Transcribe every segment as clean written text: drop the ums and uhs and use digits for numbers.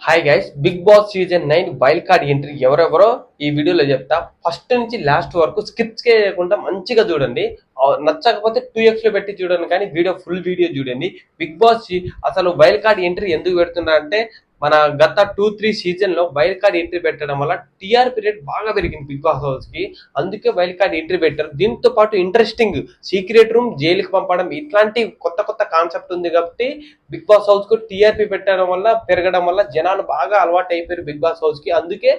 Hi guys, Bigg Boss season 9 wild card entry ఎవరెవరో ఈ వీడియోలో చెప్తా. ఫస్ట్ నుంచి లాస్ట్ వరకు స్కిప్స్ చేయకుండా మంచిగా చూడండి. నచ్చకపోతే 2x లో పెట్టి చూడండి, కానీ ఫుల్ వీడియో చూడండి. బిగ్ బాస్ అసలు వైల్డ్ కార్డ్ ఎంట్రీ ఎందుకు పెడుతున్నారంటే, మన గత 2-3 సీజన్ లో వైల్డ్ కార్డ్ ఎంట్రీ పెట్టడం వల్ల టీఆర్పీ రేట్ బాగా పెరిగింది బిగ్ బాస్ హౌస్ కి. అందుకే వైల్డ్ కార్డ్ ఎంట్రీ పెట్టారు. దీంతో పాటు ఇంట్రెస్టింగ్ సీక్రెట్ రూమ్, జైలుకి పంపడం, ఇట్లాంటి కొత్త కొత్త కాన్సెప్ట్ ఉంది కాబట్టి బిగ్ బాస్ హౌస్ కు టీఆర్పీ పెట్టడం వల్ల, పెరగడం వల్ల జనాలు బాగా అలవాటు అయిపోయారు బిగ్ బాస్ హౌస్ కి. అందుకే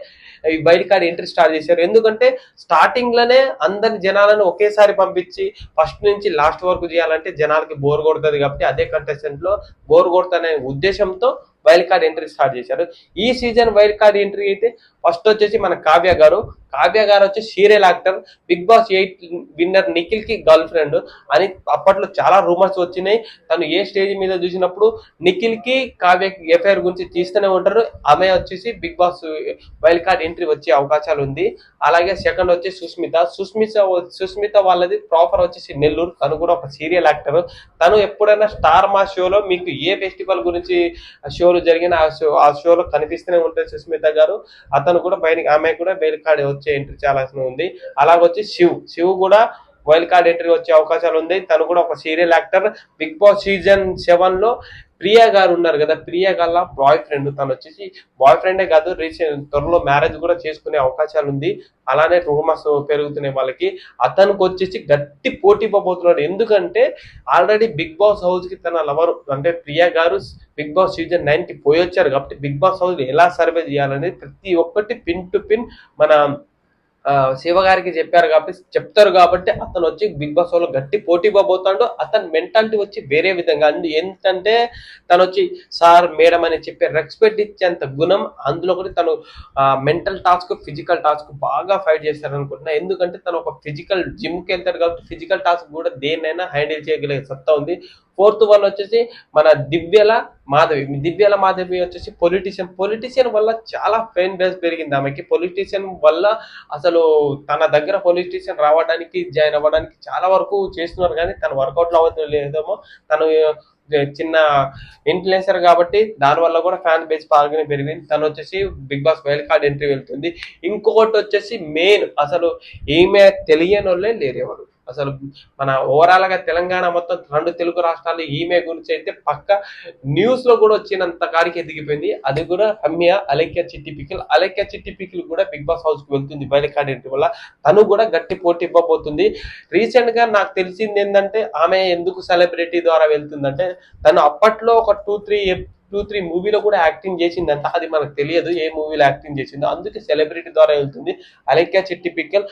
ఈ వైల్డ్ కార్డ్ ఎంట్రీ స్టార్ట్ చేశారు. ఎందుకంటే స్టార్టింగ్ లోనే అందరి జనాలను ఒకేసారి పంపించి ఫస్ట్ నుంచి లాస్ట్ వరకు చేయాలంటే జనాలకి బోర్ కొడుతుంది. కాబట్టి అదే కంటెస్టెంట్ లో బోర్ కొడుతుందనే ఉద్దేశంతో వైల్డ్ కార్డ్ ఎంట్రీ స్టార్ట్ చేశారు. ఈ సీజన్ వైల్డ్ కార్డ్ ఎంట్రీ అయితే ఫస్ట్ వచ్చేసి మన కావ్య గారు వచ్చి serial actor, Bigg Boss 8 winner Nikhil కి గర్ల్ ఫ్రెండ్ అని అప్పట్లో చాలా రూమర్స్ వచ్చినాయి. తను ఏ స్టేజ్ మీద చూసినప్పుడు నిఖిల్ కి కావ్యకి ఎఫ్ఐఆర్ గురించి తీస్తూనే ఉంటారు. ఆమె వచ్చేసి Bigg Boss wild card entry వచ్చే అవకాశాలు ఉంది. అలాగే సెకండ్ వచ్చి సుస్మిత వాళ్ళది ప్రాపర్ వచ్చేసి నెల్లూరు. తను కూడా ఒక సీరియల్ యాక్టర్. తను ఎప్పుడైనా స్టార్ మా షోలో మీకు ఏ ఫెస్టివల్ గురించి షోలు జరిగిన ఆ షోలో కనిపిస్తూనే ఉంటుంది సుస్మిత గారు. అతను కూడా ఆమె కూడా వైల్డ్ కార్డ్ వచ్చే ఎంట్రీ చాలా ఉంది. అలాగొచ్చి శివ్ కూడా వైల్డ్ కార్డ్ ఎంట్రీ వచ్చే అవకాశాలు ఉంది. తను కూడా ఒక serial actor. Bigg Boss season 7 లో ప్రియా గారు ఉన్నారు కదా, ప్రియా గల్ల బాయ్ ఫ్రెండ్. తను వచ్చేసి బాయ్ ఫ్రెండే కాదు, రీసెంట్ త్వరలో మ్యారేజ్ కూడా చేసుకునే అవకాశాలు ఉంది. అలానే రూమర్స్ పెరుగుతున్నాయి వాళ్ళకి. అతనికి వచ్చేసి గట్టి పోటీ పోబోతున్నాడు. ఎందుకంటే ఆల్రెడీ బిగ్ బాస్ హౌస్ కి తన లవర్ అంటే ప్రియా గారు బిగ్ బాస్ సీజన్ 9 కి పోయి వచ్చారు. కాబట్టి బిగ్ బాస్ హౌస్ ఎలా సర్వే చేయాలనేది ప్రతి ఒక్కటి పిన్ టు పిన్ మన శివ గారికి చెప్తారు కాబట్టి అతను వచ్చి బిగ్ బాస్ లో గట్టి పోటీ పోబోతాడు. అతని మెంటాలిటీ వచ్చి వేరే విధంగా ఏంటంటే తను వచ్చి సార్ మేడం అని చెప్పి రెస్పెక్ట్ ఇచ్చేంత గుణం. అందులో కూడా తను మెంటల్ టాస్క్, ఫిజికల్ టాస్క్ బాగా ఫైట్ చేస్తారు అనుకుంటున్నా. ఎందుకంటే తను ఒక ఫిజికల్ జిమ్కి వెళ్తాడు కాబట్టి ఫిజికల్ టాస్క్ కూడా దేన్నైనా హ్యాండిల్ చేయగలిగే సత్తా ఉంది. ఫోర్త్ వన్ వచ్చేసి మన దివ్యల మాధవి వచ్చేసి పొలిటీషియన్ వల్ల చాలా ఫెయిన్ బేస్ పెరిగింది ఆమెకి. పొలిటీషియన్ వల్ల అసలు తన దగ్గర పొలిటీషియన్ రావడానికి, జాయిన్ అవ్వడానికి చాలా వరకు చేస్తున్నారు, కానీ తన వర్కౌట్లు అవ్వదు లేదేమో. తను చిన్న ఇన్ఫ్లుయెన్సర్ కాబట్టి దానివల్ల కూడా ఫ్యాన్ బేస్ బాగానే పెరిగింది. తను వచ్చేసి Bigg Boss wild card entry వెళ్తుంది. ఇంకొకటి వచ్చేసి మెయిన్, అసలు ఈమె తెలియని వాళ్ళే లేరు ఎవరు. అసలు మన ఓవరాల్ గా తెలంగాణ మొత్తం 2 తెలుగు రాష్ట్రాలు ఈమె గురించి అయితే పక్క న్యూస్ లో కూడా వచ్చినంత కాడికి ఎదిగిపోయింది. అది కూడా అలైక్య చిట్టి పికిల్ కూడా బిగ్ బాస్ హౌస్ కి వెళ్తుంది వైల్డ్ కార్డ్ ఎంట్రీ వల్ల. తను కూడా గట్టి పోటీ ఇవ్వబోతుంది. రీసెంట్ గా నాకు తెలిసింది ఏంటంటే ఆమె ఎందుకు సెలబ్రిటీ ద్వారా వెళ్తుందంటే, తను అప్పట్లో ఒక 2-3 మూవీలో కూడా యాక్టింగ్ చేసిందంట. అది మనకు తెలియదు ఏ మూవీలో యాక్టింగ్ చేసిందో. అందుకే సెలబ్రిటీ ద్వారా వెళ్తుంది అలైక్య చిట్టి పిక్కల్.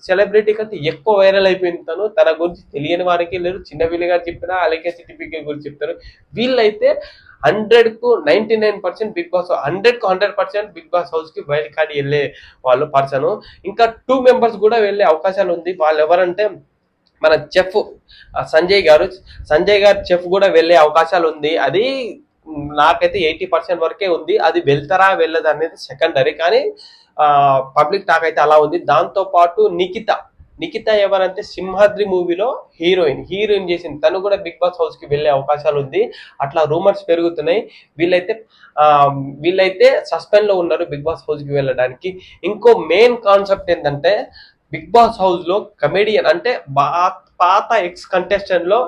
సెలబ్రిటీ కంటే ఎక్కువ వైరల్ అయిపోయింది తను. తన గురించి తెలియని వారికి లేదు. చిన్న వీళ్ళు గారు చెప్పినా అలైక్య చిట్టి పిక్కల్ గురించి చెప్తారు. వీళ్ళైతే 100కు 99% బిగ్ బాస్ 100కు 100% బిగ్ బాస్ హౌస్ కి వైల్డ్ కార్డ్ వెళ్ళే వాళ్ళు పర్సన్. ఇంకా 2 మెంబర్స్ కూడా వెళ్ళే అవకాశాలు ఉంది. వాళ్ళు ఎవరంటే మన చెఫ్ సంజయ్ గారు చెఫ్ కూడా వెళ్ళే అవకాశాలు ఉంది. అది నాకైతే 80% వరకే ఉంది. అది వెళ్తారా వెళ్ళదు అనేది సెకండరీ, కానీ పబ్లిక్ టాక్ అయితే అలా ఉంది. దాంతో పాటు నిఖిత ఎవరంటే సింహాద్రి మూవీలో హీరోయిన్ చేసింది. తను కూడా బిగ్ బాస్ హౌస్ కి వెళ్ళే అవకాశాలు ఉంది. అట్లా రూమర్స్ పెరుగుతున్నాయి. వీళ్ళైతే సస్పెండ్ లో ఉన్నారు బిగ్ బాస్ హౌస్ కి వెళ్ళడానికి. ఇంకో మెయిన్ కాన్సెప్ట్ ఏంటంటే, బిగ్ బాస్ హౌస్ లో కమెడియన్ అంటే పాత ఎక్స్ కంటెస్టెంట్ లో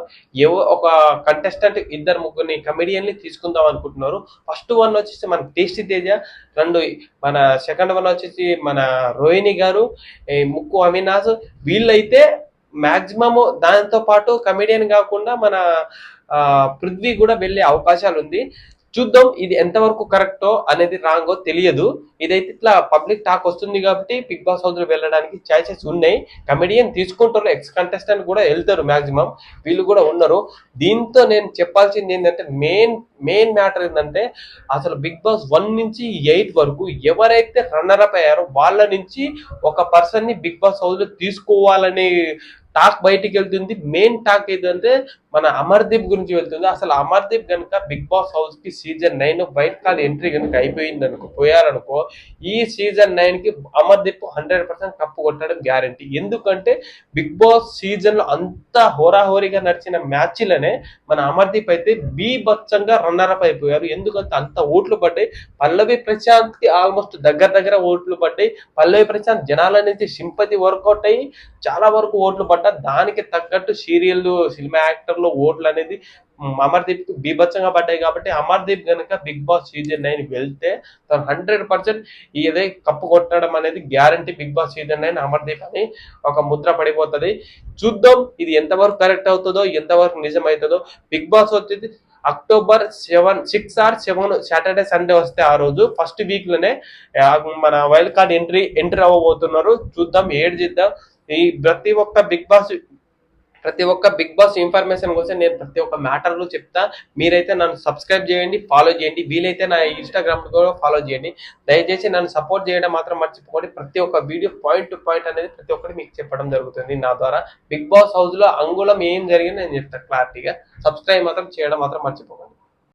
ఒక కంటెస్టెంట్ 2-3 కమెడియన్ని తీసుకుందాం అనుకుంటున్నారు. ఫస్ట్ వన్ వచ్చేసి మన టేస్టీ తేజ, మన సెకండ్ వన్ వచ్చేసి మన రోహిణి గారు, ముక్కు అవినాష్. వీళ్ళైతే మాక్సిమం దాంతో పాటు కమెడియన్ కాకుండా మన పృథ్వీ కూడా వెళ్ళే అవకాశాలు ఉంది. చూద్దాం ఇది ఎంతవరకు కరెక్టో అనేది రాంగో తెలియదు. ఇదైతే ఇట్లా పబ్లిక్ టాక్ వస్తుంది కాబట్టి బిగ్ బాస్ హౌస్ లో వెళ్ళడానికి ఛాయిసెస్ ఉన్నాయి. కమెడియన్ తీసుకుంటారు, ఎక్స్ కంటెస్టెంట్ కూడా వెళ్తారు మాక్సిమం. వీళ్ళు కూడా ఉన్నారు. దీంతో నేను చెప్పాల్సింది ఏంటంటే, మెయిన్ మ్యాటర్ ఏంటంటే, అసలు బిగ్ బాస్ 1 నుంచి 8 వరకు ఎవరైతే రన్నర్ అప్ అయ్యారో వాళ్ళ నుంచి ఒక పర్సన్ ని బిగ్ బాస్ హౌస్ లో తీసుకోవాలని టాక్ బయటికి వెళ్తుంది. మెయిన్ టాక్ ఏదంటే మన అమర్దీప్ గురించి వెళ్తుంది. అసలు అమర్దీప్ కనుక బిగ్ బాస్ హౌస్ కి సీజన్ 9 వైల్డ్ కార్డ్ ఎంట్రీ కనుక అయిపోయింది అనుకో, పోయారనుకో, ఈ సీజన్ 9 కి అమర్దీప్ 100% కప్పు కొట్టడం గ్యారంటీ. ఎందుకంటే బిగ్ బాస్ సీజన్ లో అంత హోరాహోరీగా నడిచిన మ్యాచ్లనే మన అమర్దీప్ అయితే బీభత్సంగా రన్నర్ అప్ అయిపోయారు. ఎందుకంటే అంత ఓట్లు పడ్డాయి. పల్లవి ప్రశాంత్ కి ఆల్మోస్ట్ దగ్గర దగ్గర ఓట్లు పడ్డాయి. పల్లవి ప్రశాంత్ జనాల నుంచి సింపతి వర్కౌట్ అయ్యి చాలా వరకు ఓట్లు పడ్డా, దానికి తగ్గట్టు సీరియల్ సినిమా యాక్టర్లు ఓట్లు అనేది అమర్దీప్ కి బీభత్సంగా పడ్డాయి. కాబట్టి అమర్దీప్ కనుక బిగ్ బాస్ సీజన్ 9 వెళ్తే తను 100% ఇదే కప్పు కొట్టడం అనేది guarantee. Bigg Boss season 9 Amardeep అని ఒక ముద్ర పడిపోతుంది. చూద్దాం ఇది ఎంతవరకు కరెక్ట్ అవుతుందో, ఎంతవరకు నిజం అవుతుందో. బిగ్ బాస్ వచ్చేది October 7, 6 or 7 సాటర్డే సండే వస్తే ఆ రోజు ఫస్ట్ వీక్ లోనే మన వైల్డ్ కార్డ్ ఎంట్రీ అవ్వబోతున్నారు. చూద్దాం, ఏడు చేద్దాం. ఈ ప్రతి ఒక్క బిగ్ బాస్ ఇన్ఫర్మేషన్ కోసం నేను ప్రతి ఒక్క మ్యాటర్ లో చెప్తా. మీరైతే నన్ను సబ్స్క్రైబ్ చేయండి, ఫాలో చేయండి. వీలైతే నా ఇన్స్టాగ్రామ్ కూడా ఫాలో చేయండి. దయచేసి నన్ను సపోర్ట్ చేయడం మాత్రం మర్చిపోకండి. ప్రతి ఒక్క వీడియో పాయింట్ టు పాయింట్ అనేది ప్రతి ఒక్కటి మీకు చెప్పడం జరుగుతుంది నా ద్వారా. బిగ్ బాస్ హౌస్ లో అంగుళం ఏం జరిగింది నేను చెప్తా క్లారిటీగా. సబ్స్క్రైబ్ మాత్రం చేయడం మాత్రం మర్చిపోకండి.